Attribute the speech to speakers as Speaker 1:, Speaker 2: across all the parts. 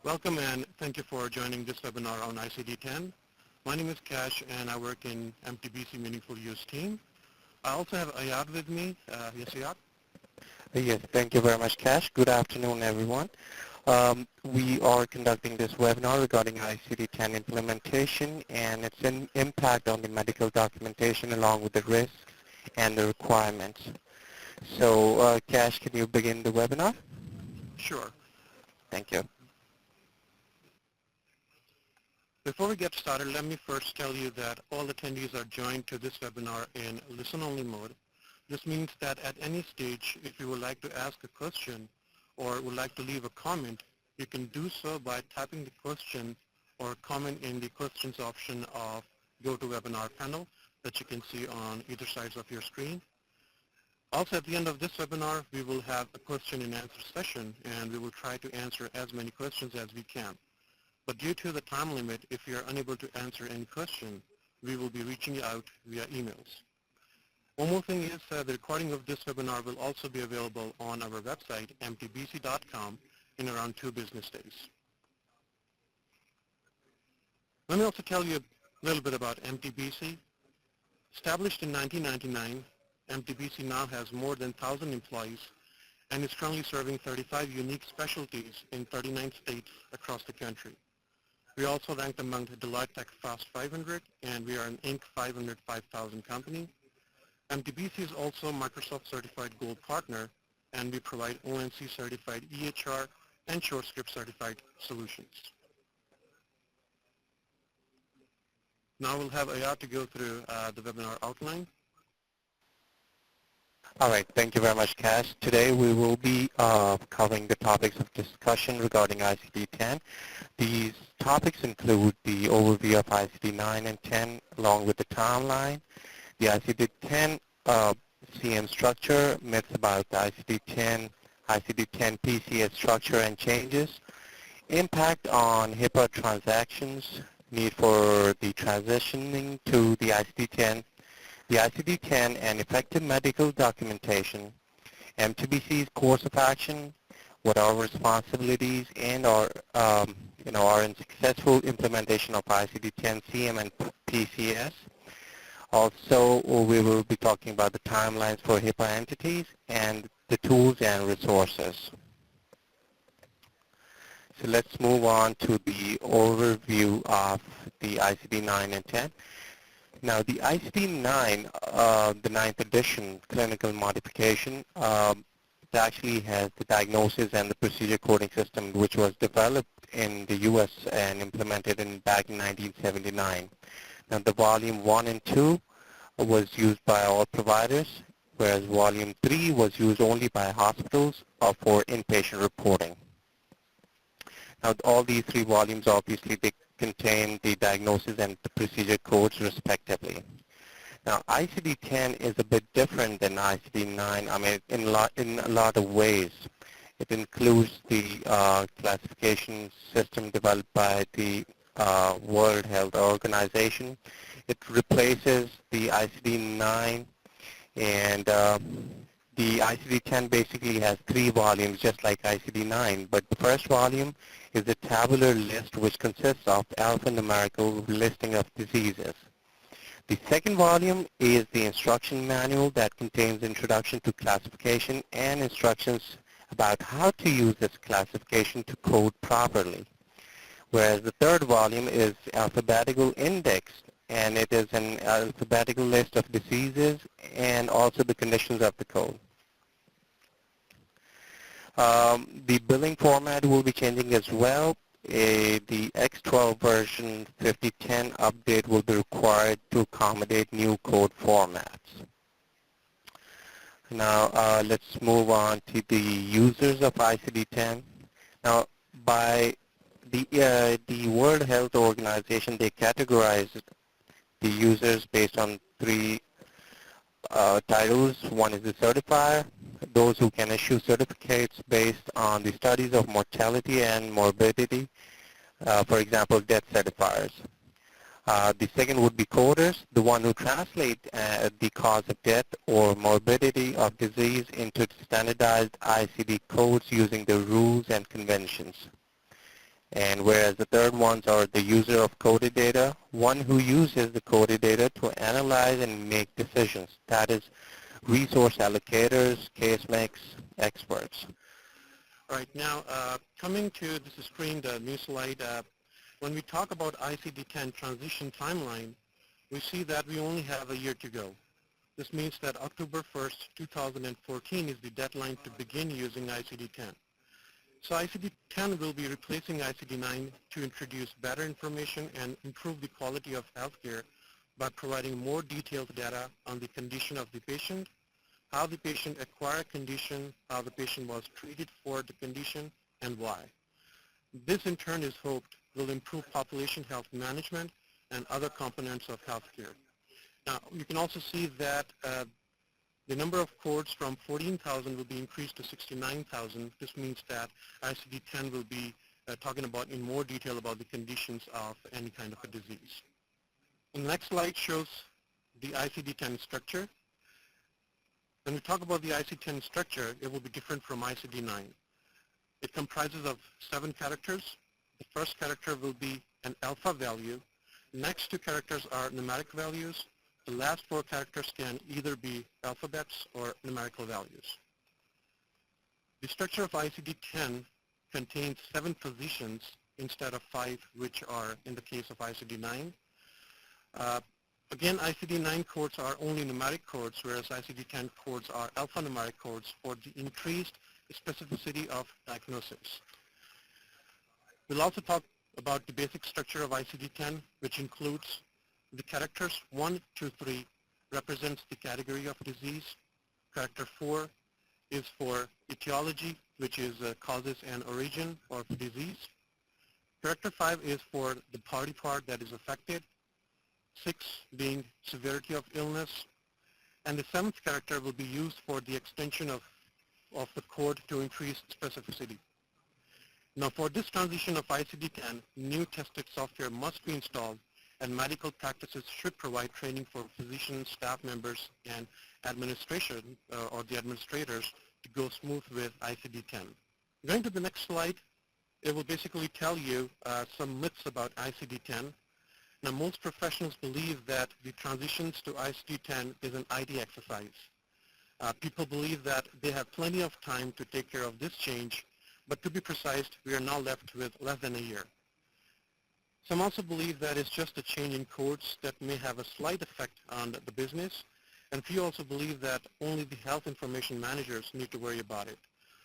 Speaker 1: Welcome and thank you for joining this webinar on ICD-10. My name is Kash and I work in MTBC Meaningful Use team. I also have Ayad with me. Yes, Ayad?
Speaker 2: Yes, thank you very much, Kash. Good afternoon, everyone. We are conducting this webinar regarding ICD-10 implementation and its impact on the medical documentation along with the risks and the requirements. So, Kash, can you begin the webinar?
Speaker 1: Sure.
Speaker 2: Thank you.
Speaker 1: Before we get started, let me first tell you that all attendees are joined to this webinar in listen-only mode. This means that at any stage, if you would like to ask a question or would like to leave a comment, you can do so by typing the question or comment in the questions option of GoToWebinar panel that you can see on either sides of your screen. Also, at the end of this webinar, we will have a question and answer session, and we will try to answer as many questions as we can. But due to the time limit, if you are unable to answer any question, we will be reaching you out via emails. One more thing is the recording of this webinar will also be available on our website, mtbc.com, in around 2 business days. Let me also tell you a little bit about MTBC. Established in 1999, MTBC now has more than 1,000 employees and is currently serving 35 unique specialties in 39 states across the country. We also ranked among the Deloitte Tech Fast 500, and we are an Inc. 500 5000 company. MTBC is also a Microsoft Certified Gold Partner, and we provide ONC Certified EHR and SureScript Certified solutions. Now we'll have Ayad to go through the webinar outline.
Speaker 2: All right, thank you very much, Kash. Today we will be covering the topics of discussion regarding ICD-10. These topics include the overview of ICD-9 and 10 along with the timeline, the ICD-10 CM structure, myths about the ICD-10, ICD-10 PCS structure and changes, impact on HIPAA transactions, need for the transitioning to the ICD-10, the ICD-10 and effective medical documentation, MTBC's course of action, what are our responsibilities and our successful implementation of ICD-10 CM and PCS. Also, we will be talking about the timelines for HIPAA entities and the tools and resources. So let's move on to the overview of the ICD-9 and 10. Now, the ICD-9, the 9th edition clinical modification, it actually has the diagnosis and the procedure coding system, which was developed in the U.S. and implemented back in 1979. Now, the volume 1 and 2 was used by all providers, whereas volume 3 was used only by hospitals for inpatient reporting. Now, all these 3 volumes, obviously, they contain the diagnosis and the procedure codes respectively. Now, ICD-10 is a bit different than ICD-9, I mean, in a lot of ways. It includes the classification system developed by the World Health Organization. It replaces the ICD-9, and the ICD-10 basically has 3 volumes, just like ICD-9, but the first volume is a tabular list which consists of alphanumerical listing of diseases. The second volume is the instruction manual that contains introduction to classification and instructions about how to use this classification to code properly. Whereas the third volume is alphabetical indexed, and it is an alphabetical list of diseases and also the conditions of the code. The billing format will be changing as well. The X12 version 5010 update will be required to accommodate new code formats. Now let's move on to the users of ICD-10. Now, by the World Health Organization, they categorized the users based on 3 titles. One is the certifier, those who can issue certificates based on the studies of mortality and morbidity, for example, death certifiers. The second would be coders, the one who translate the cause of death or morbidity of disease into standardized ICD codes using the rules and conventions. And whereas the third ones are the user of coded data, one who uses the coded data to analyze and make decisions. That is resource allocators, case mix, experts.
Speaker 1: All right, now coming to this screen, the new slide, when we talk about ICD-10 transition timeline, we see that we only have a year to go. This means that October 1st, 2014 is the deadline to begin using ICD-10. So ICD-10 will be replacing ICD-9 to introduce better information and improve the quality of healthcare by providing more detailed data on the condition of the patient, how the patient acquired a condition, how the patient was treated for the condition, and why. This in turn is hoped will improve population health management and other components of healthcare. Now, you can also see that the number of codes from 14,000 will be increased to 69,000. This means that ICD-10 will be talking about in more detail about the conditions of any kind of a disease. The next slide shows the ICD-10 structure. When we talk about the ICD-10 structure, it will be different from ICD-9. It comprises of 7 characters. The first character will be an alpha value. Next 2 characters are numeric values. The last 4 characters can either be alphabets or numerical values. The structure of ICD-10 contains 7 positions instead of 5, which are in the case of ICD-9. Again, ICD-9 codes are only numeric codes, whereas ICD-10 codes are alphanumeric codes for the increased specificity of diagnosis. We'll also talk about the basic structure of ICD-10, which includes the characters 1, 2, 3 represents the category of disease. Character 4 is for etiology, which is causes and origin of disease. Character 5 is for the body part that is affected. 6 being severity of illness. And the 7th character will be used for the extension of the code to increase specificity. Now for this transition of ICD-10, new tested software must be installed, and medical practices should provide training for physicians, staff members, and administration or the administrators to go smooth with ICD-10. Going to the next slide, it will basically tell you some myths about ICD-10. Now most professionals believe that the transitions to ICD-10 is an IT exercise. People believe that they have plenty of time to take care of this change, but to be precise, we are now left with less than a year. Some also believe that it's just a change in codes that may have a slight effect on the business, and few also believe that only the health information managers need to worry about it.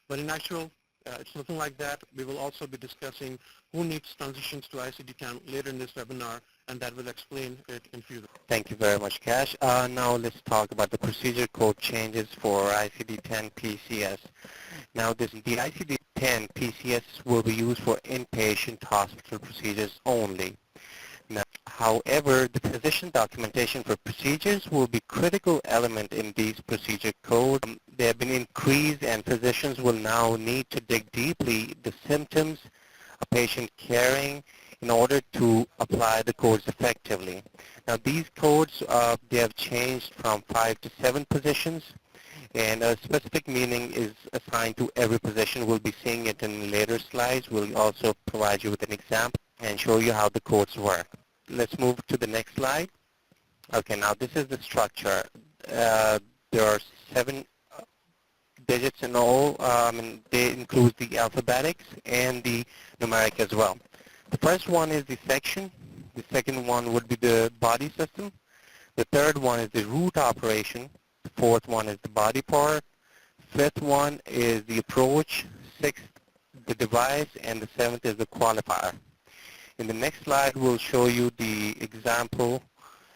Speaker 1: But in actual, it's nothing like that. We will also be discussing who needs transitions to ICD-10 later in this webinar, and that will explain it in future.
Speaker 2: Thank you very much, Kash. Now let's talk about the procedure code changes for ICD-10 PCS. Now the ICD-10 PCS will be used for inpatient hospital procedures only. Now, however, the physician documentation for procedures will be a critical element in these procedure codes. They have been increased, and physicians will now need to dig deeply the symptoms a patient carrying in order to apply the codes effectively. Now these codes, they have changed from 5 to 7 positions, and a specific meaning is assigned to every position. We'll be seeing it in later slides. We'll also provide you with an example and show you how the codes work. Let's move to the next slide. Okay, now this is the structure. There are 7 digits in all, and they include the alphabetics and the numeric as well. The first one is the section. The second one would be the body system. The third one is the root operation. The fourth one is the body part. Fifth one is the approach. Sixth, the device. And the 7th is the qualifier. In the next slide, we'll show you the example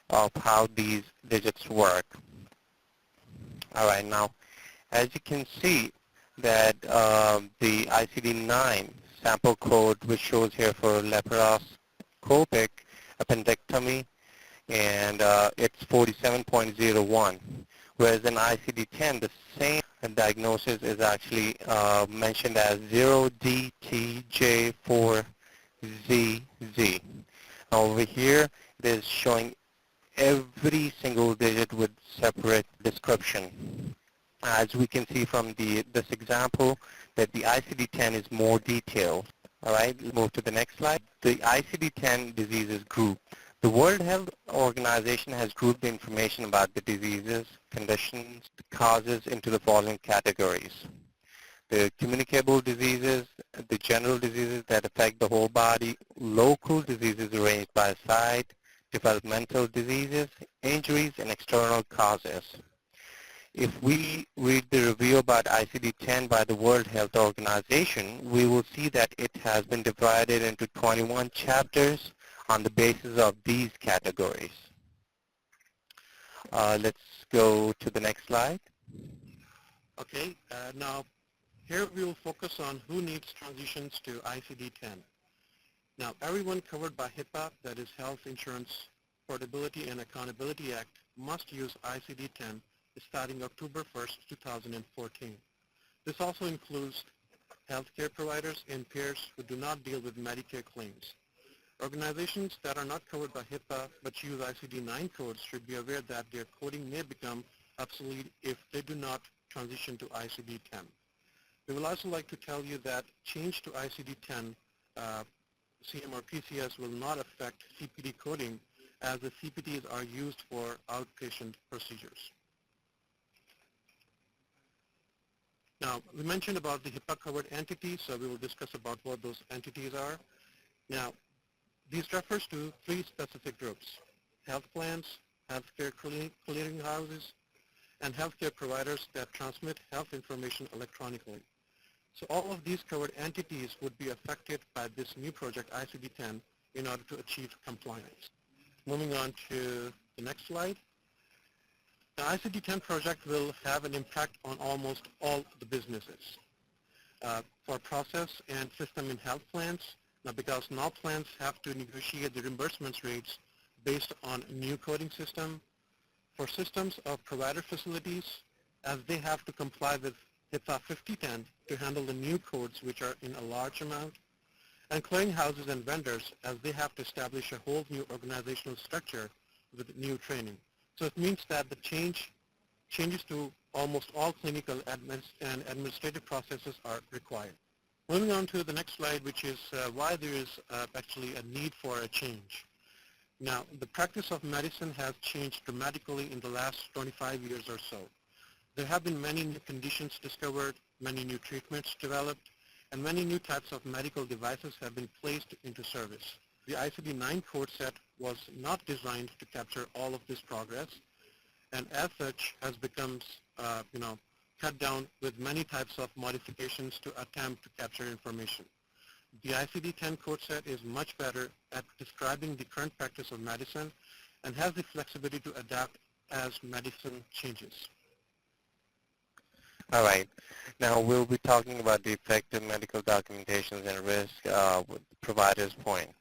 Speaker 2: of how these digits work. All right, now, as you can see that the ICD-9 sample code, which shows here for laparoscopic appendectomy, and it's 47.01. Whereas in ICD-10, the same diagnosis is actually mentioned as 0DTJ4ZZ. Over here, it is showing every single digit with separate description. As we can see from this example, that the ICD-10 is more detailed. All right, let's move to the next slide. The ICD-10 diseases group. The World Health Organization has grouped the information about the diseases, conditions, the causes into the following categories. The communicable diseases, the general diseases that affect the whole body, local diseases arranged by site, developmental diseases, injuries, and external causes. If we read the review about ICD-10 by the World Health Organization, we will see that it has been divided into 21 chapters on the basis of these categories. Let's go to the next slide.
Speaker 1: Okay, now here we will focus on who needs transitions to ICD-10. Now, everyone covered by HIPAA, that is Health Insurance Portability and Accountability Act, must use ICD-10 starting October 1st, 2014. This also includes healthcare providers and payers who do not deal with Medicare claims. Organizations that are not covered by HIPAA but use ICD-9 codes should be aware that their coding may become obsolete if they do not transition to ICD-10. We would also like to tell you that change to ICD-10 CM or PCS will not affect CPT coding as the CPTs are used for outpatient procedures. Now, we mentioned about the HIPAA-covered entities, so we will discuss about what those entities are. Now, these refers to three specific groups: health plans, healthcare clearinghouses, and healthcare providers that transmit health information electronically. So all of these covered entities would be affected by this new project, ICD-10, in order to achieve compliance. Moving on to the next slide. The ICD-10 project will have an impact on almost all the businesses. For process and system in health plans, now because now plans have to negotiate the reimbursement rates based on new coding system. For systems of provider facilities, as they have to comply with HIPAA 5010 to handle the new codes which are in a large amount, and clearinghouses and vendors as they have to establish a whole new organizational structure with new training. So it means that the changes to almost all clinical and administrative processes are required. Moving on to the next slide, which is why there is actually a need for a change. Now, the practice of medicine has changed dramatically in the last 25 years or so. There have been many new conditions discovered, many new treatments developed, and many new types of medical devices have been placed into service. The ICD-9 code set was not designed to capture all of this progress, and as such has become, cut down with many types of modifications to attempt to capture information. The ICD-10 code set is much better at describing the current practice of medicine and has the flexibility to adapt as medicine changes.
Speaker 2: All right. Now we'll be talking about the effective medical documentations and risk with the provider's point.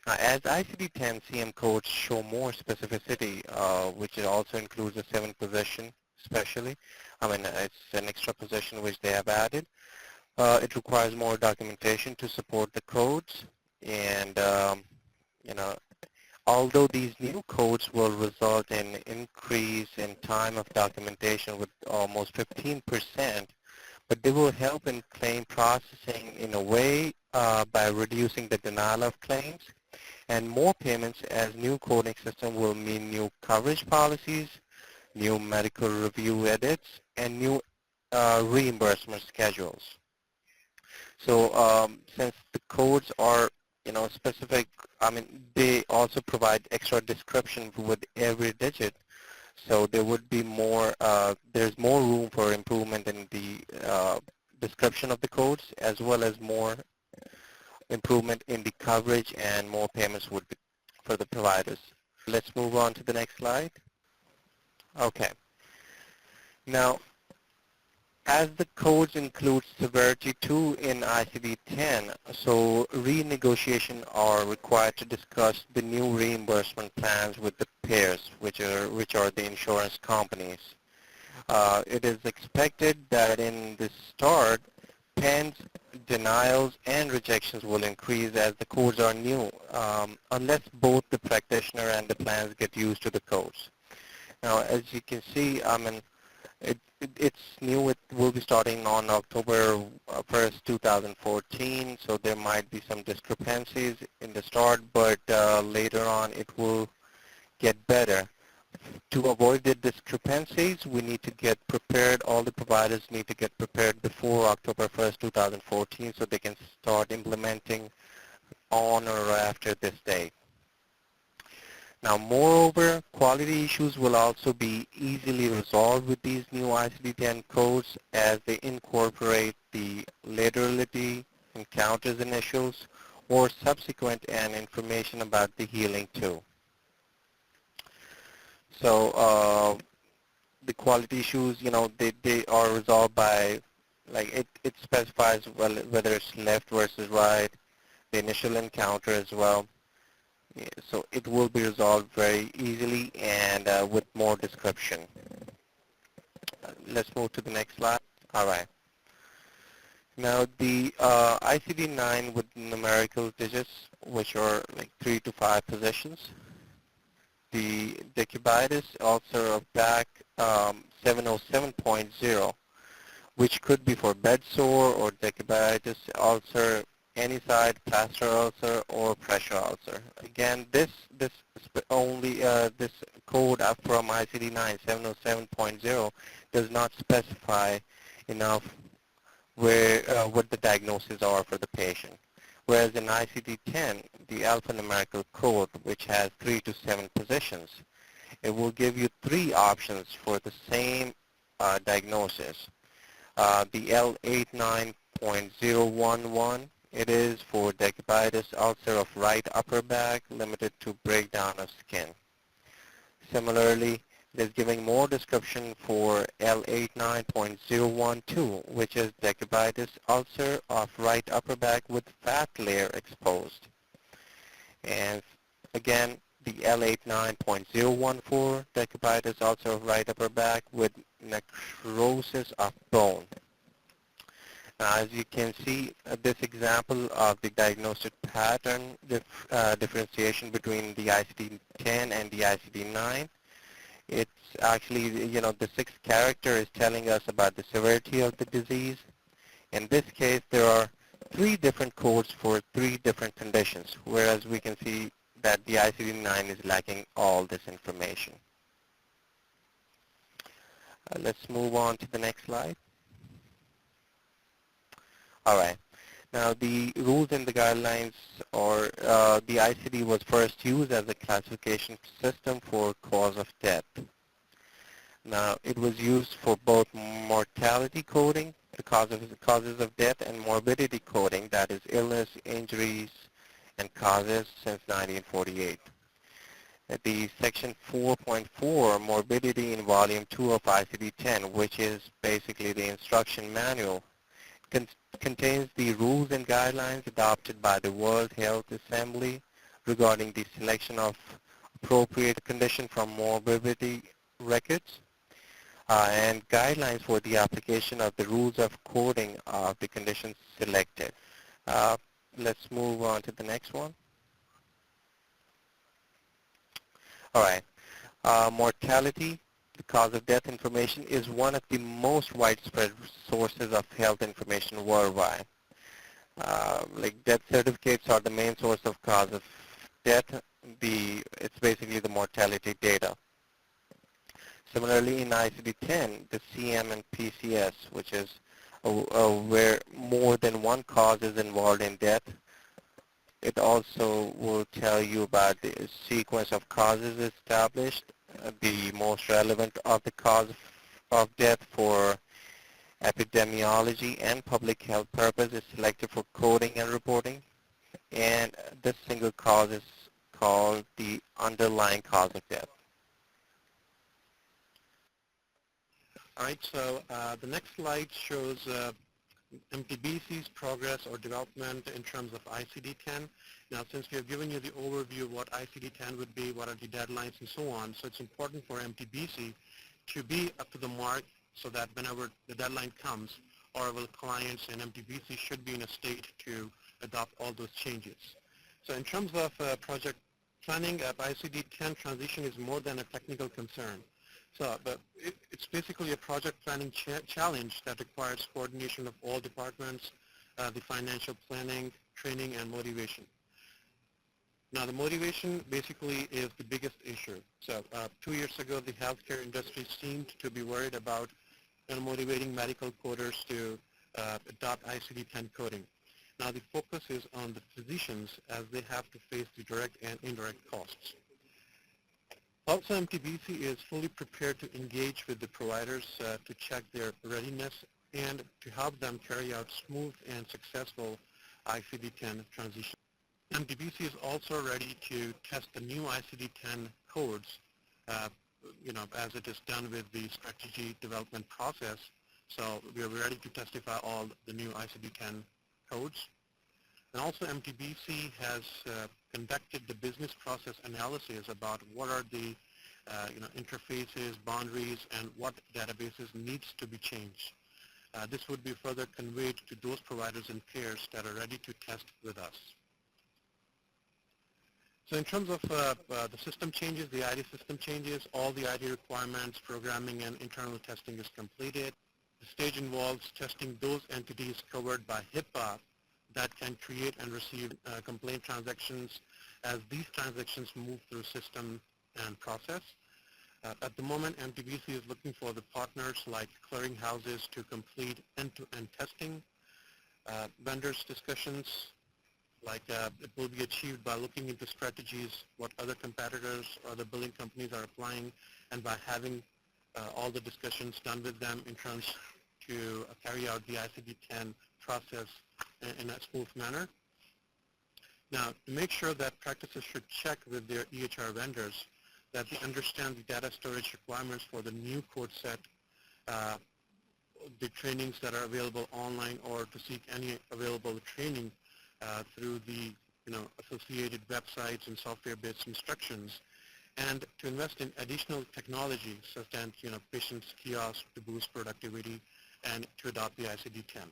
Speaker 2: Now, as ICD-10 CM codes show more specificity, which it also includes a 7th position, especially. It's an extra position which they have added. It requires more documentation to support the codes, and although these new codes will result in increase in time of documentation with almost 15%, but they will help in claim processing in a way by reducing the denial of claims and more payments, as new coding system will mean new coverage policies, new medical review edits, and new reimbursement schedules. So since the codes are specific, they also provide extra description with every digit. So there would be more, there's more room for improvement in the description of the codes, as well as more improvement in the coverage, and more payments would be for the providers. Let's move on to the next slide. Okay. Now, as the codes include severity 2 in ICD-10, so renegotiation are required to discuss the new reimbursement plans with the payers, which are the insurance companies. It is expected that in the start, pens, denials, and rejections will increase as the codes are new, unless both the practitioner and the plans get used to the codes. Now, as you can see, It's new. It will be starting on October 1st, 2014, so there might be some discrepancies in the start, but later on it will get better. To avoid the discrepancies, we need to get prepared. All the providers need to get prepared before October 1st, 2014, so they can start implementing on or after this date. Now, moreover, quality issues will also be easily resolved with these new ICD-10 codes as they incorporate the laterality, encounters initials, or subsequent and information about the healing too. So the quality issues, they are resolved by, like it specifies whether it's left versus right, the initial encounter as well. Yeah, so it will be resolved very easily and with more description. Let's move to the next slide. All right. Now the ICD-9 with numerical digits, which are like 3 to 5 positions. The decubitus ulcer of back 707.0, which could be for bed sore or decubitus ulcer, any side, plaster ulcer, or pressure ulcer. Again, this code from ICD-9 707.0 does not specify enough what the diagnoses are for the patient. Whereas in ICD-10, the alphanumerical code, which has 3 to 7 positions, it will give you 3 options for the same diagnosis. The L89.011, it is for decubitus ulcer of right upper back limited to breakdown of skin. Similarly, it is giving more description for L89.012, which is decubitus ulcer of right upper back with fat layer exposed. And again, the L89.014, decubitus ulcer of right upper back with necrosis of bone. Now, as you can see, this example of the diagnostic pattern differentiation between the ICD-10 and the ICD-9, it's actually, the sixth character is telling us about the severity of the disease. In this case, there are 3 different codes for 3 different conditions, whereas we can see that the ICD-9 is lacking all this information. Let's move on to the next slide. All right. Now, the rules and the guidelines are, the ICD was first used as a classification system for cause of death. Now, it was used for both mortality coding, the causes of death, and morbidity coding, that is illness, injuries, and causes, since 1948. The section 4.4, morbidity in volume 2 of ICD-10, which is basically the instruction manual, contains the rules and guidelines adopted by the World Health Assembly regarding the selection of appropriate condition from morbidity records and guidelines for the application of the rules of coding of the conditions selected. Let's move on to the next one. All right. Mortality, the cause of death information, is one of the most widespread sources of health information worldwide. Like death certificates are the main source of cause of death. It's basically the mortality data. Similarly, in ICD-10, the CM and PCS, which is where more than one cause is involved in death, it also will tell you about the sequence of causes established. The most relevant of the cause of death for epidemiology and public health purpose is selected for coding and reporting. And this single cause is called the underlying cause of death.
Speaker 1: All right, so the next slide shows MTBC's progress or development in terms of ICD-10. Now, since we have given you the overview of what ICD-10 would be, what are the deadlines and so on, so it's important for MTBC to be up to the mark so that whenever the deadline comes, our clients and MTBC should be in a state to adopt all those changes. So in terms of project planning, ICD-10 transition is more than a technical concern. But it's basically a project planning challenge that requires coordination of all departments, the financial planning, training, and motivation. Now, the motivation basically is the biggest issue. 2 years ago, the healthcare industry seemed to be worried about motivating medical coders to adopt ICD-10 coding. Now, the focus is on the physicians as they have to face the direct and indirect costs. Also, MTBC is fully prepared to engage with the providers to check their readiness and to help them carry out smooth and successful ICD-10 transition. MTBC is also ready to test the new ICD-10 codes, as it is done with the strategy development process. So we are ready to testify all the new ICD-10 codes. And also MTBC has conducted the business process analysis about what are the interfaces, boundaries, and what databases needs to be changed. This would be further conveyed to those providers and payers that are ready to test with us. So in terms of the system changes, the ID system changes, all the ID requirements, programming, and internal testing is completed. The stage involves testing those entities covered by HIPAA that can create and receive complaint transactions as these transactions move through system and process. At the moment, MTBC is looking for the partners like clearinghouses to complete end-to-end testing. Vendors discussions, it will be achieved by looking into strategies, what other competitors or other billing companies are applying, and by having all the discussions done with them in terms to carry out the ICD-10 process in a smooth manner. Now, to make sure that practices should check with their EHR vendors that they understand the data storage requirements for the new code set, the trainings that are available online, or to seek any available training through the associated websites and software-based instructions, and to invest in additional technology such as patients' kiosks to boost productivity and to adopt the ICD-10.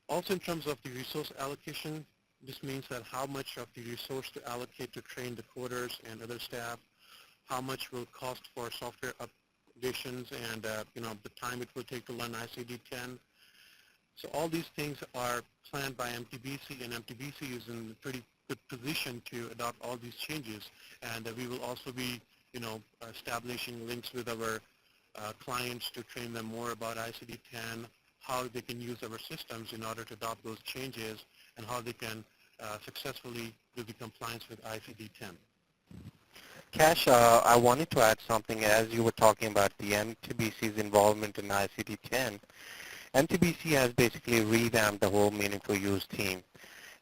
Speaker 1: Also, in terms of the resource allocation, this means that how much of the resource to allocate to train the coders and other staff, how much will cost for software updations, and the time it will take to learn ICD-10. So all these things are planned by MTBC, and MTBC is in a pretty good position to adopt all these changes. And we will also be, establishing links with our clients to train them more about ICD-10, how they can use our systems in order to adopt those changes, and how they can successfully do the compliance with ICD-10.
Speaker 2: Cash, I wanted to add something as you were talking about the MTBC's involvement in ICD-10. MTBC has basically revamped the whole meaningful use team,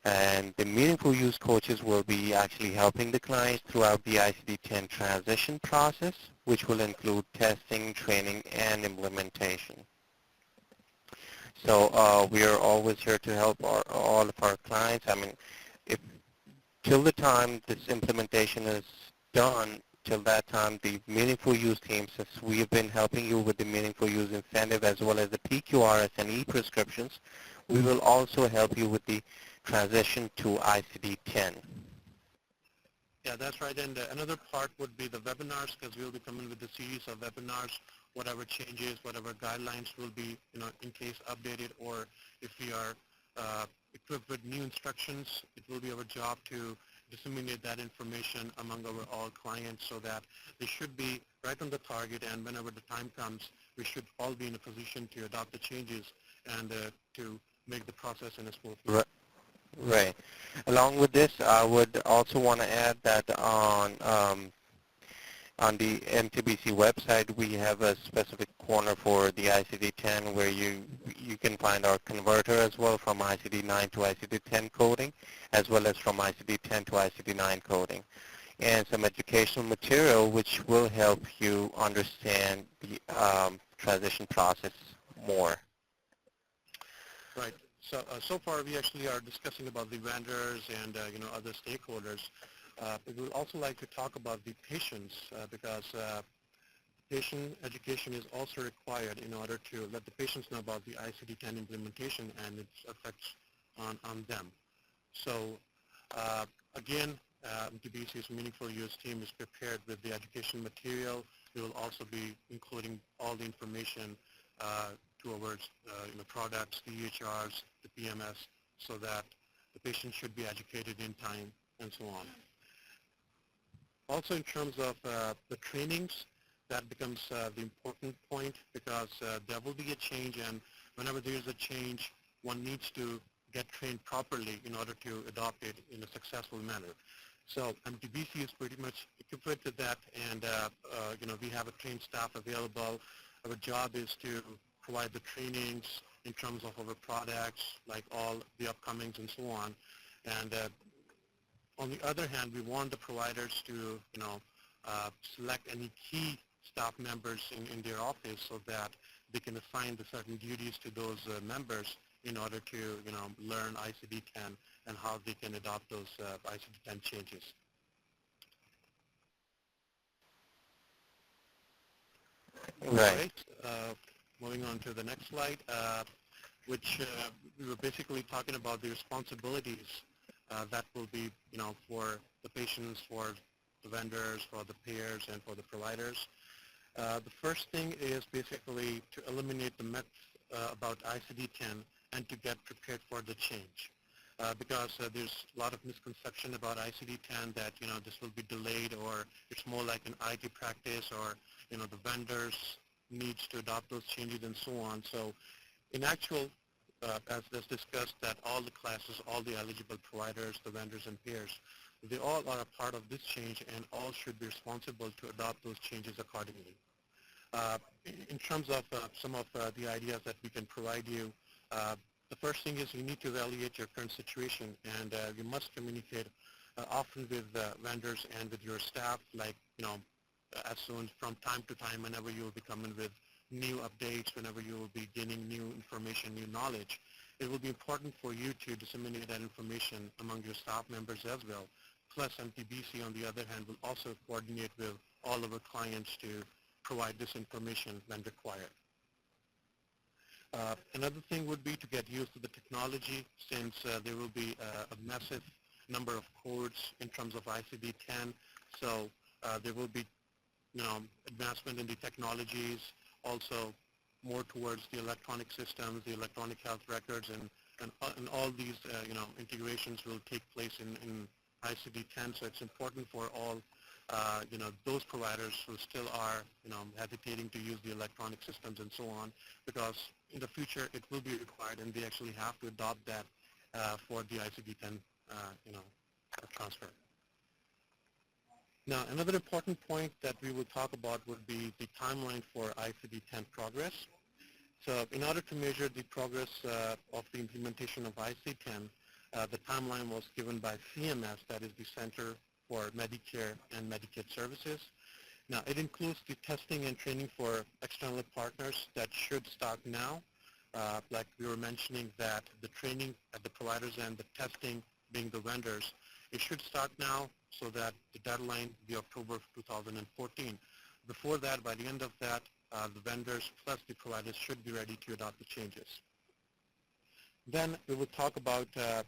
Speaker 2: and the meaningful use coaches will be actually helping the clients throughout the ICD-10 transition process, which will include testing, training, and implementation. So we are always here to help all of our clients. I mean, if till the time this implementation is done, till that time, the meaningful use team, since we have been helping you with the meaningful use incentive as well as the PQRS and e-prescriptions, we will also help you with the transition to ICD-10.
Speaker 1: Yeah, that's right. And another part would be the webinars, because we'll be coming with a series of webinars. Whatever changes, whatever guidelines will be, in case updated, or if we are equipped with new instructions, it will be our job to disseminate that information among our all clients so that they should be right on the target, and whenever the time comes, we should all be in a position to adopt the changes and to make the process in a smooth way.
Speaker 2: Right. Along with this, I would also want to add that on the MTBC website, we have a specific corner for the ICD-10 where you can find our converter as well from ICD-9 to ICD-10 coding, as well as from ICD-10 to ICD-9 coding, and some educational material which will help you understand the transition process more.
Speaker 1: Right. So far we actually are discussing about the vendors and other stakeholders. We would also like to talk about the patients because patient education is also required in order to let the patients know about the ICD-10 implementation and its effects on them. So again, MTBC's Meaningful Use team is prepared with the education material, we will also be including all the information towards products, the EHRs, the PMS, so that the patient should be educated in time and so on. Also in terms of the trainings, that becomes the important point because there will be a change, and whenever there is a change, one needs to get trained properly in order to adopt it in a successful manner. So MTBC is pretty much equipped with that, and we have a trained staff available. Our job is to provide the trainings in terms of our products, like all the upcomings and so on. And on the other hand, we want the providers to select any key staff members in their office so that they can assign the certain duties to those members in order to learn ICD-10 and how they can adopt those ICD-10 changes.
Speaker 2: Right.
Speaker 1: Moving on to the next slide, which we were basically talking about the responsibilities that will be, for the patients, for the vendors, for the payers, and for the providers. The first thing is basically to eliminate the myths about ICD-10 and to get prepared for the change. Because there's a lot of misconception about ICD-10 that, this will be delayed, or it's more like an IT practice, or, the vendors needs to adopt those changes and so on. So in actual, as discussed, that all the classes, all the eligible providers, the vendors and peers, they all are a part of this change and all should be responsible to adopt those changes accordingly. In terms of some of the ideas that we can provide you, the first thing is you need to evaluate your current situation, and you must communicate often with vendors and with your staff, like, as soon from time to time, whenever you will be coming with new updates, whenever you will be gaining new information, new knowledge. It will be important for you to disseminate that information among your staff members as well. Plus MTBC, on the other hand, will also coordinate with all of our clients to provide this information when required. Another thing would be to get used to the technology, since there will be a massive number of codes in terms of ICD-10. So there will be, advancement in the technologies, also more towards the electronic systems, the electronic health records, and all these, integrations will take place in ICD-10. So it's important for all, those providers who still are, hesitating to use the electronic systems and so on, because in the future it will be required, and they actually have to adopt that for the ICD-10, transfer. Now, another important point that we will talk about would be the timeline for ICD-10 progress. So in order to measure the progress of the implementation of ICD-10, the timeline was given by CMS, that is the Center for Medicare and Medicaid Services. Now, it includes the testing and training for external partners that should start now. Like we were mentioning, that the training at the providers and the testing being the vendors, it should start now, so that the deadline be October of 2014. Before that, by the end of that, the vendors plus the providers should be ready to adopt the changes. Then we will talk about the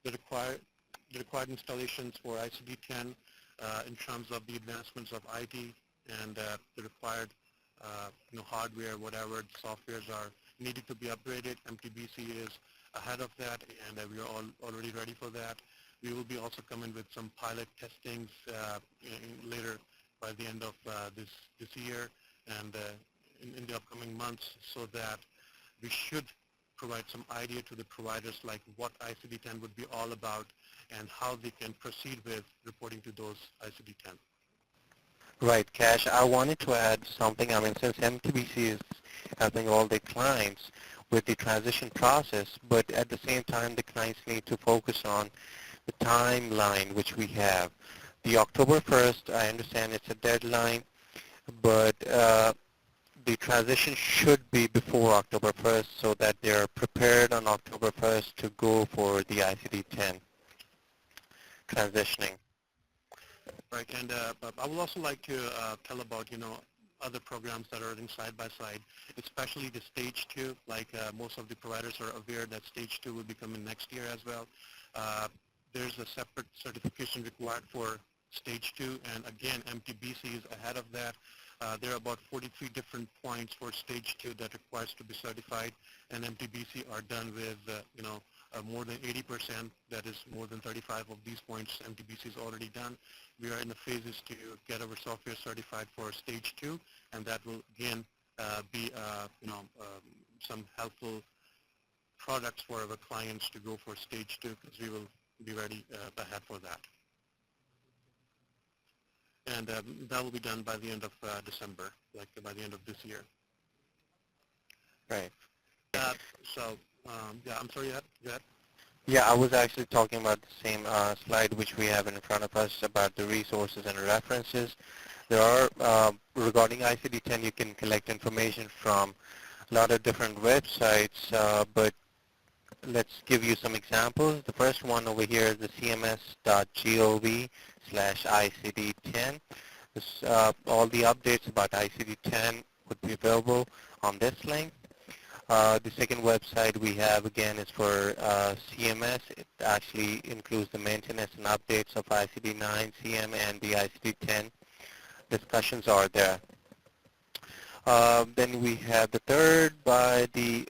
Speaker 1: required installations for ICD-10 in terms of the advancements of IT and the required hardware, whatever softwares are needed to be upgraded. MTBC is ahead of that, and we are already ready for that. We will be also coming with some pilot testings later by the end of this year and in the upcoming months, so that we should provide some idea to the providers like what ICD-10 would be all about and how they can proceed with reporting to those ICD-10.
Speaker 2: Right, Cash. I wanted to add something. I mean, since MTBC is helping all the clients with the transition process, but at the same time, the clients need to focus on the timeline which we have. The October 1st, I understand it's a deadline, but the transition should be before October 1st so that they're prepared on October 1st to go for the ICD-10 transitioning.
Speaker 1: Right, and I would also like to tell about, other programs that are running side by side, especially the stage 2. Like most of the providers are aware that stage 2 will be coming next year as well. There's a separate certification required for stage 2, and again, MTBC is ahead of that. There are about 43 different points for stage 2 that requires to be certified, and MTBC are done with, more than 80%, that is more than 35 of these points MTBC is already done. We are in the phases to get our software certified for stage 2, and that will again be some helpful products for our clients to go for stage 2, because we will be ready ahead for that. And that will be done by the end of December, like by the end of this year.
Speaker 2: Right.
Speaker 1: Yeah, I'm sorry, go ahead.
Speaker 2: Yeah, I was actually talking about the same slide which we have in front of us about the resources and references. There are, regarding ICD-10, you can collect information from a lot of different websites, but let's give you some examples. The first one over here is the cms.gov/ICD-10. All the updates about ICD-10 would be available on this link. The second website we have, again, is for CMS. It actually includes the maintenance and updates of ICD-9, CM, and the ICD-10. Discussions are there. Then we have the third by the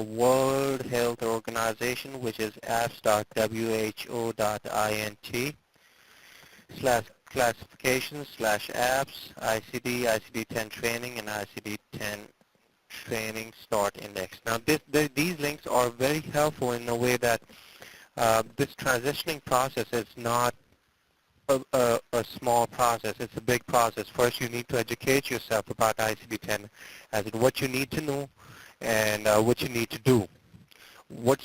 Speaker 2: World Health Organization, which is apps.who.int/classifications/apps, ICD, ICD-10 training, and ICD-10 training start index. Now these links are very helpful in a way that this transitioning process is not a small process. It's a big process. First, you need to educate yourself about ICD-10, as in what you need to know and what you need to do. What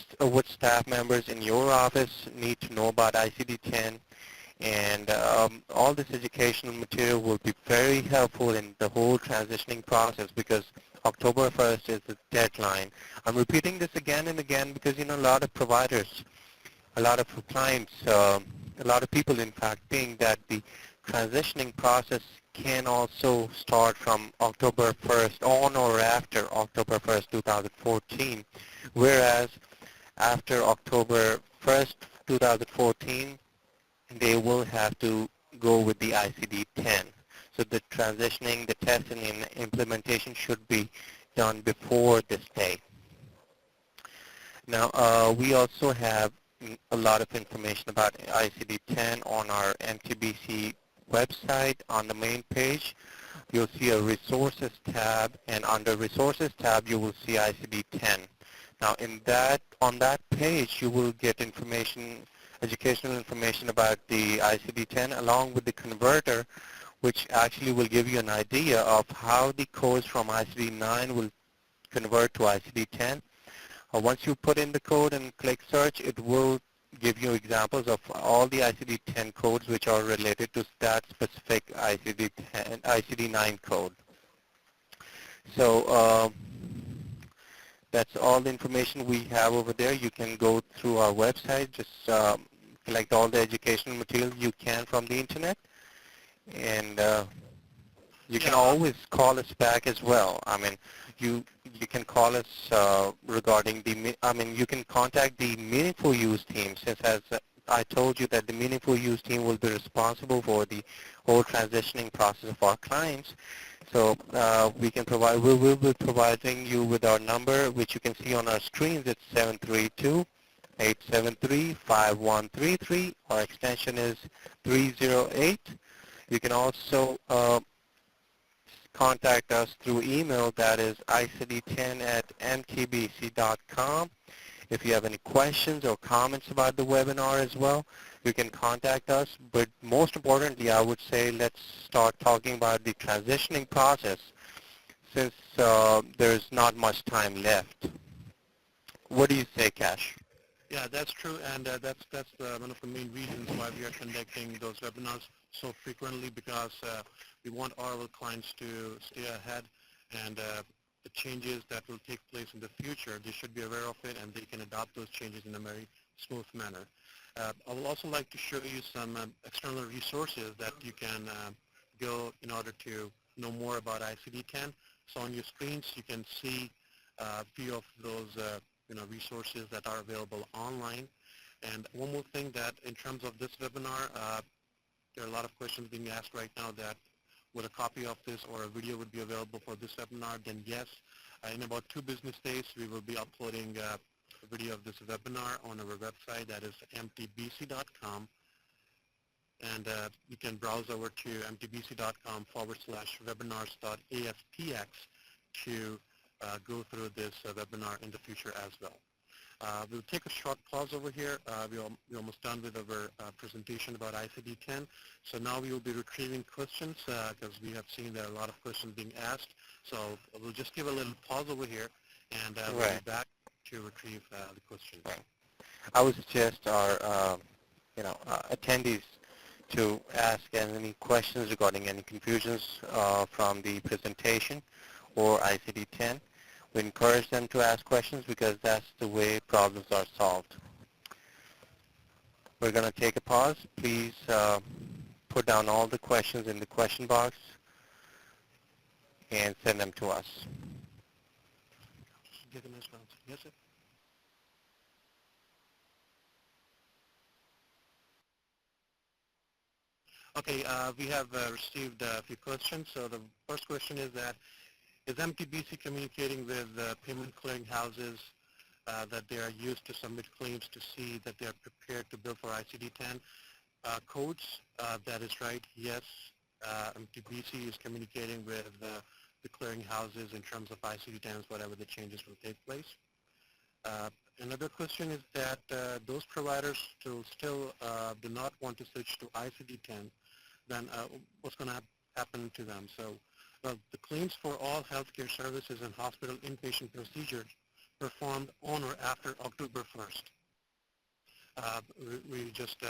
Speaker 2: staff members in your office need to know about ICD-10, and all this educational material will be very helpful in the whole transitioning process, because October 1st is the deadline. I'm repeating this again and again because, a lot of providers, a lot of clients, a lot of people, in fact, think that the transitioning process can also start from October 1st on or after October 1st, 2014, whereas after October 1st, 2014, they will have to go with the ICD-10. So the transitioning, the testing, and implementation should be done before this date. Now, we also have a lot of information about ICD-10 on our MTBC website. On the main page, you'll see a resources tab, and under resources tab, you will see ICD-10. Now, on that page, you will get information, educational information about the ICD-10 along with the converter, which actually will give you an idea of how the codes from ICD-9 will convert to ICD-10. Once you put in the code and click search, it will give you examples of all the ICD-10 codes which are related to that specific ICD-9 code. So that's all the information we have over there. You can go through our website, just collect all the educational material you can from the internet, and you can always call us back as well. I mean, you can call us regarding you can contact the Meaningful Use team, since as I told you that the Meaningful Use team will be responsible for the whole transitioning process of our clients. So we will be providing you with our number, which you can see on our screens. It's 732-873-5133. Our extension is 308. You can also contact us through email, that is ICD10@mtbc.com. If you have any questions or comments about the webinar as well, you can contact us. But most importantly, I would say let's start talking about the transitioning process, since there's not much time left. What do you say, Kash?
Speaker 1: Yeah, that's true, and that's one of the main reasons why we are conducting those webinars so frequently, because we want our clients to stay ahead, and the changes that will take place in the future, they should be aware of it, and they can adopt those changes in a very smooth manner. I would also like to show you some external resources that you can go in order to know more about ICD-10. So on your screens, you can see a few of those resources that are available online. And one more thing, that in terms of this webinar, there are a lot of questions being asked right now that would a copy of this or a video would be available for this webinar, then yes. In about 2 business days, we will be uploading a video of this webinar on our website, that is mtbc.com. And you can browse over to mtbc.com/webinars.aspx to go through this webinar in the future as well. We'll take a short pause over here. We're almost done with our presentation about ICD-10. So now we will be retrieving questions because we have seen there are a lot of questions being asked. So we'll just give a little pause over here, and we'll be back to retrieve the questions.
Speaker 2: Right. I would suggest our attendees to ask any questions regarding any confusions from the presentation or ICD-10. We encourage them to ask questions because that's the way problems are solved. We're going to take a pause. Please put down all the questions in the question box and send them to us.
Speaker 1: Yes, sir. Okay, we have received a few questions. So the first question is that, is MTBC communicating with payment clearing houses that they are used to submit claims to see that they are prepared to bill for ICD-10 codes? That is right, yes. MTBC is communicating with the clearing houses in terms of ICD-10s, whatever the changes will take place. Another question is that those providers still do not want to switch to ICD-10, then what's going to happen to them? So the claims for all healthcare services and hospital inpatient procedures performed on or after October 1st. We just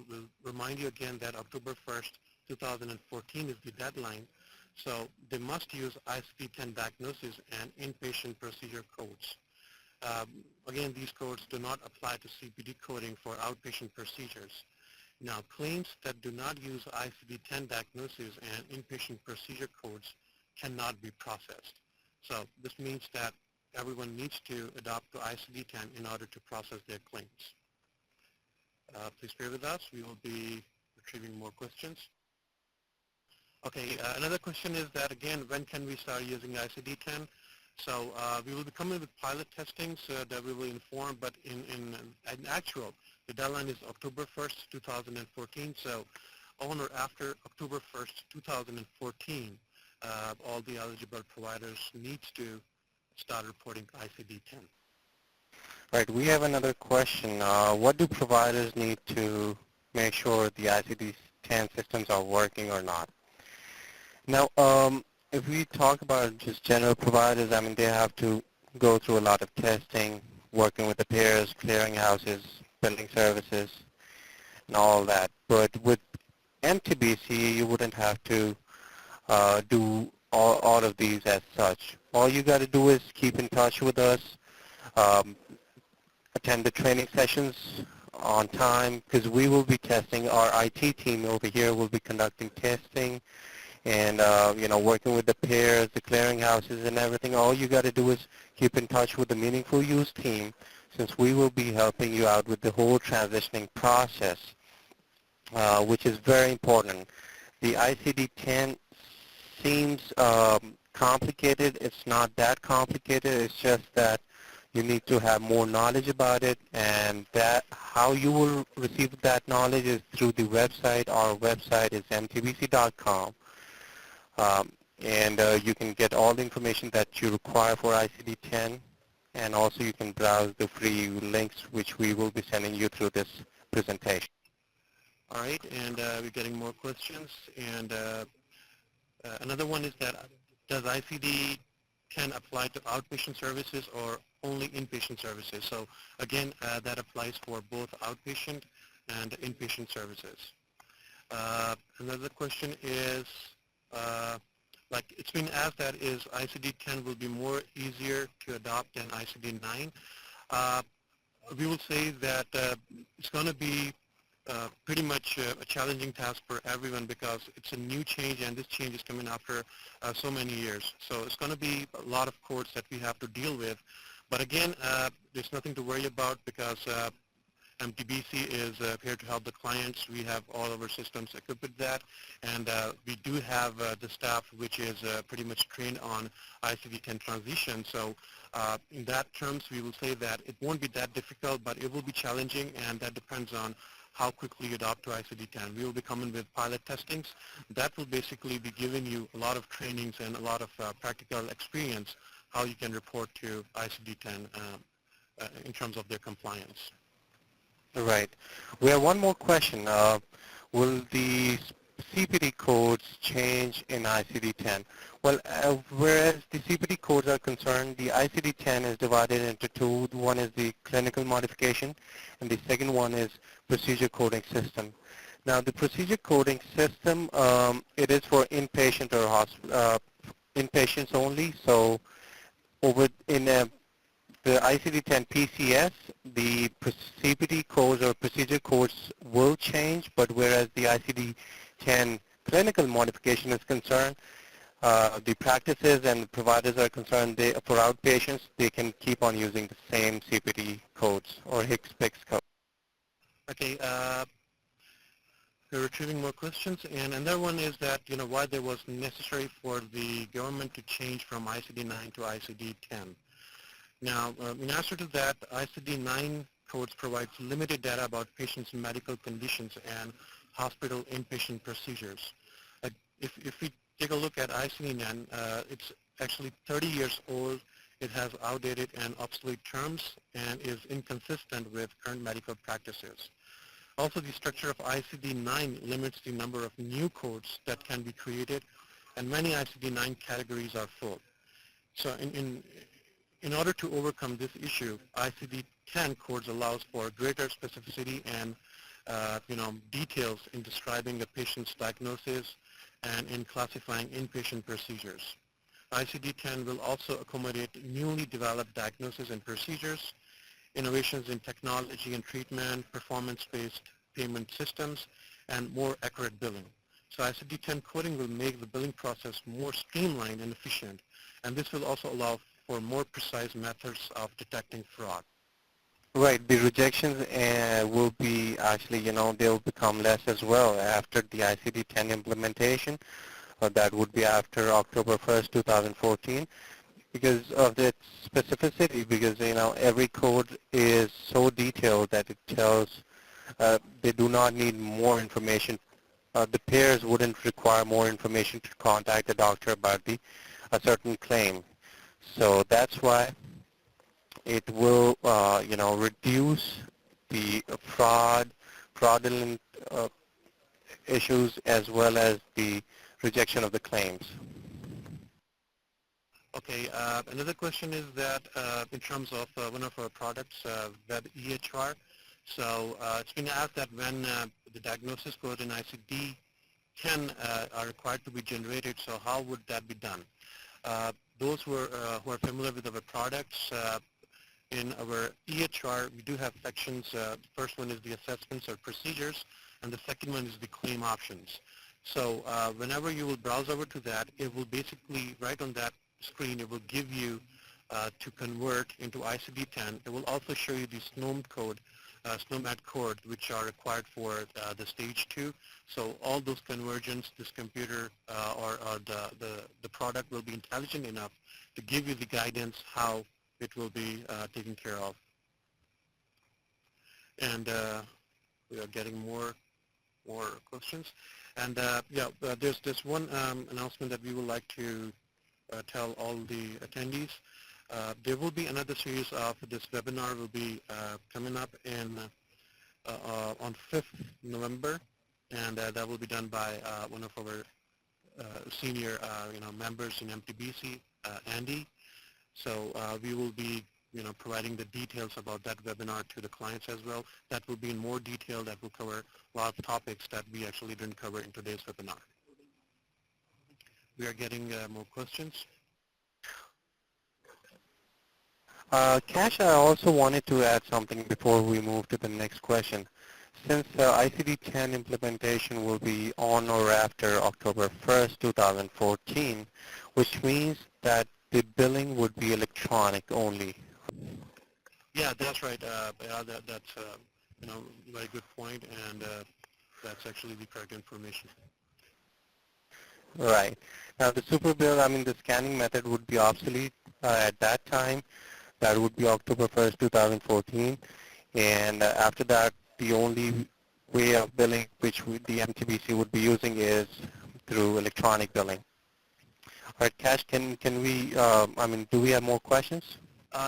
Speaker 1: will remind you again that October 1st, 2014 is the deadline. So they must use ICD-10 diagnosis and inpatient procedure codes. Again, these codes do not apply to CPD coding for outpatient procedures. Now, claims that do not use ICD-10 diagnosis and inpatient procedure codes cannot be processed. So this means that everyone needs to adopt to ICD-10 in order to process their claims. Please bear with us. We will be retrieving more questions. Okay, another question is that, again, when can we start using ICD-10? So we will be coming with pilot testing so that we will inform, but in actual, the deadline is October 1st, 2014. So on or after October 1st, 2014, all the eligible providers needs to start reporting ICD-10.
Speaker 2: Right, we have another question. What do providers need to make sure the ICD-10 systems are working or not? Now, if we talk about just general providers, I mean, they have to go through a lot of testing, working with the payers, clearinghouses, billing services, and all that. But with MTBC, you wouldn't have to do all of these as such. All you got to do is keep in touch with us, attend the training sessions on time, because we will be testing. Our IT team over here will be conducting testing and working with the payers, the clearinghouses, and everything. All you got to do is keep in touch with the Meaningful Use team, since we will be helping you out with the whole transitioning process, which is very important. The ICD-10 seems complicated. It's not that complicated. It's just that you need to have more knowledge about it, and that how you will receive that knowledge is through the website. Our website is mtbc.com. And you can get all the information that you require for ICD-10, and also you can browse the free links which we will be sending you through this presentation.
Speaker 1: All right, and we're getting more questions. And another one is that, does ICD-10 apply to outpatient services or only inpatient services? So again, that applies for both outpatient and inpatient services. Another question is, like it's been asked, that is ICD-10 will be more easier to adopt than ICD-9. We will say that it's going to be pretty much a challenging task for everyone, because it's a new change, and this change is coming after so many years. So it's going to be a lot of codes that we have to deal with. But again, there's nothing to worry about, because MTBC is here to help the clients. We have all of our systems equipped with that, and we do have the staff which is pretty much trained on ICD-10 transition. So in that terms, we will say that it won't be that difficult, but it will be challenging, and that depends on how quickly you adopt to ICD-10. We will be coming with pilot testings. That will basically be giving you a lot of trainings and a lot of practical experience how you can report to ICD-10 in terms of their compliance.
Speaker 2: Right. We have one more question. Will the CPT codes change in ICD-10? Well, whereas the CPT codes are concerned, the ICD-10 is divided into two. One is the clinical modification, and the second one is procedure coding system. Now, the procedure coding system, it is for inpatient or inpatients only. So, over in the ICD-10 PCS, the CPT codes or procedure codes will change, but whereas the ICD-10 clinical modification is concerned, the practices and the providers are concerned, for outpatients, they can keep on using the same CPT codes or HIPAA codes.
Speaker 1: Okay, we're retrieving more questions, and another one is that, why there was necessary for the government to change from ICD-9 to ICD-10. Now, in answer to that, ICD-9 codes provides limited data about patients' medical conditions and hospital inpatient procedures. If we take a look at ICD-9, it's actually 30 years old. It has outdated and obsolete terms and is inconsistent with current medical practices. Also, the structure of ICD-9 limits the number of new codes that can be created, and many ICD-9 categories are full. So in order to overcome this issue, ICD-10 codes allows for greater specificity and details in describing a patient's diagnosis and in classifying inpatient procedures. ICD-10 will also accommodate newly developed diagnoses and procedures, innovations in technology and treatment, performance-based payment systems, and more accurate billing. So ICD-10 coding will make the billing process more streamlined and efficient, and this will also allow for more precise methods of detecting fraud.
Speaker 2: Right, the rejections will be actually, they'll become less as well after the ICD-10 implementation. That would be after October 1st, 2014, because of its specificity, because, every code is so detailed that it tells they do not need more information. The payers wouldn't require more information to contact the doctor about a certain claim. So that's why it will, reduce the fraudulent issues as well as the rejection of the claims.
Speaker 1: Okay, another question is that in terms of one of our products, Web EHR, so it's been asked that when the diagnosis code in ICD-10 are required to be generated, so how would that be done? Those who are familiar with our products, in our EHR, we do have sections. The first one is the assessments or procedures, and the second one is the claim options. So whenever you will browse over to that, it will basically, right on that screen, it will give you to convert into ICD-10. It will also show you the SNOMED code, SNOMED code, which are required for the stage 2. So all those conversions, this computer or the product will be intelligent enough to give you the guidance how it will be taken care of. And we are getting more questions. And there's this one announcement that we would like to tell all the attendees. There will be another series of this webinar will be coming up on 5th November, and that will be done by one of our senior members in MTBC, Andy. So we will be providing the details about that webinar to the clients as well. That will be in more detail. That will cover a lot of topics that we actually didn't cover in today's webinar. We are getting more questions.
Speaker 2: Kash, I also wanted to add something before we move to the next question. Since ICD-10 implementation will be on or after October 1st, 2014, which means that the billing would be electronic only.
Speaker 1: Yeah, that's right. very good point, and that's actually the correct information.
Speaker 2: Right. Now the super bill, I mean the scanning method would be obsolete at that time. That would be October 1st, 2014. And after that, the only way of billing which the MTBC would be using is through electronic billing. All right, Cash, can we, I mean, do we have more questions?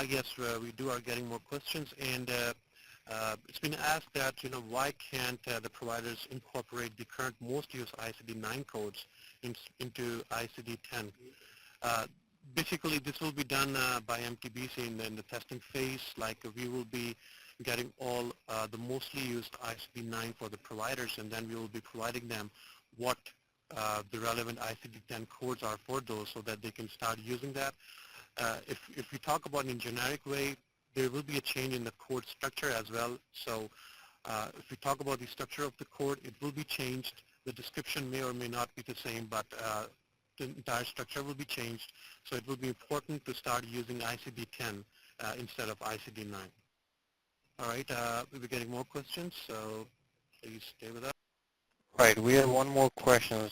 Speaker 1: Yes, we are getting more questions, and it's been asked that, why can't the providers incorporate the current most used ICD-9 codes into ICD-10? Basically, this will be done by MTBC in the testing phase. Like we will be getting all the mostly used ICD-9 for the providers, and then we will be providing them what the relevant ICD-10 codes are for those so that they can start using that. If we talk about in generic way, there will be a change in the code structure as well. So if we talk about the structure of the code, it will be changed. The description may or may not be the same, but the entire structure will be changed. So it will be important to start using ICD-10 instead of ICD-9. All right, we'll be getting more questions, so please stay with us.
Speaker 2: Right, we have one more question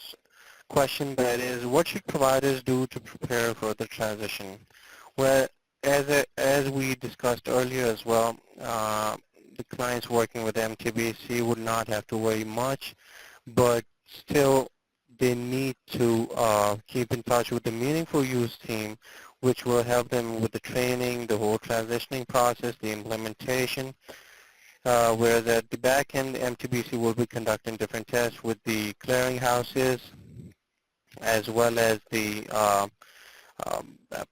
Speaker 2: that is, what should providers do to prepare for the transition? Well, as we discussed earlier as well, the clients working with MTBC would not have to worry much, but still they need to keep in touch with the meaningful use team, which will help them with the training, the whole transitioning process, the implementation, whereas at the back end, MTBC will be conducting different tests with the clearinghouses, as well as the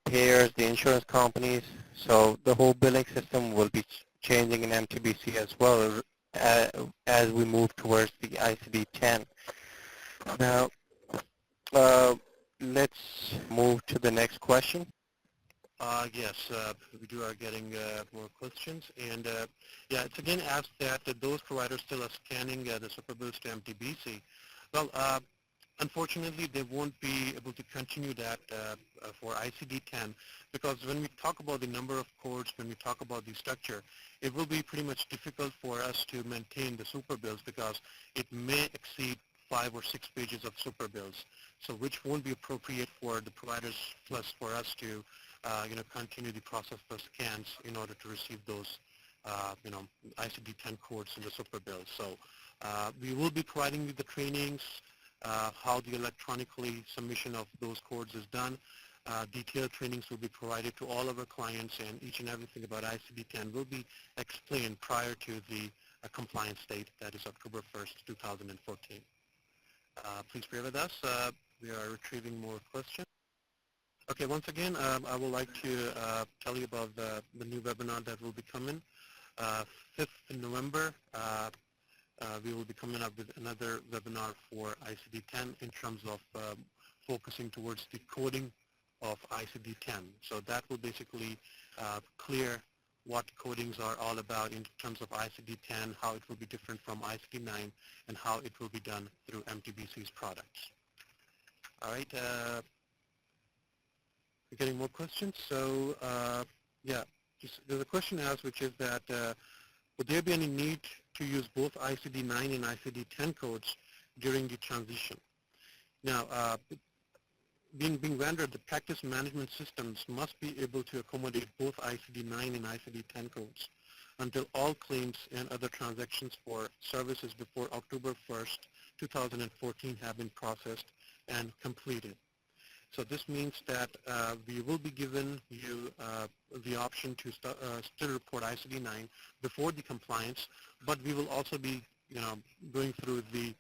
Speaker 2: payers, the insurance companies. So the whole billing system will be changing in MTBC as well as we move towards the ICD-10. Now, let's move to the next question.
Speaker 1: Yes, we are getting more questions, and yeah, it's again asked that those providers still are scanning the superbills to MTBC. Well, unfortunately, they won't be able to continue that for ICD-10 because when we talk about the number of codes, when we talk about the structure, it will be pretty much difficult for us to maintain the superbills because it may exceed 5 or 6 pages of superbills, so which won't be appropriate for the providers plus for us to continue the process for scans in order to receive those ICD-10 codes in the superbills. So we will be providing you the trainings, how the electronically submission of those codes is done. Detailed trainings will be provided to all of our clients, and each and everything about ICD-10 will be explained prior to the compliance date, that is October 1st, 2014. Please bear with us. We are retrieving more questions. Okay, once again, I would like to tell you about the new webinar that will be coming. 5th November, we will be coming up with another webinar for ICD-10 in terms of focusing towards the coding of ICD-10. So that will basically clear what codings are all about in terms of ICD-10, how it will be different from ICD-9, and how it will be done through MTBC's products. All right, we're getting more questions. So yeah, there's a question asked, which is that would there be any need to use both ICD-9 and ICD-10 codes during the transition? Now, being rendered, the practice management systems must be able to accommodate both ICD-9 and ICD-10 codes until all claims and other transactions for services before October 1st, 2014 have been processed and completed. So this means that we will be given you the option to still report ICD-9 before the compliance, but we will also be going through the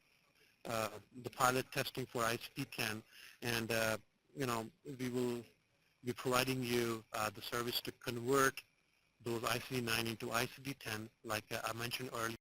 Speaker 1: pilot testing for ICD-10, and we will be providing you the service to convert those ICD-9 into ICD-10, like I mentioned earlier.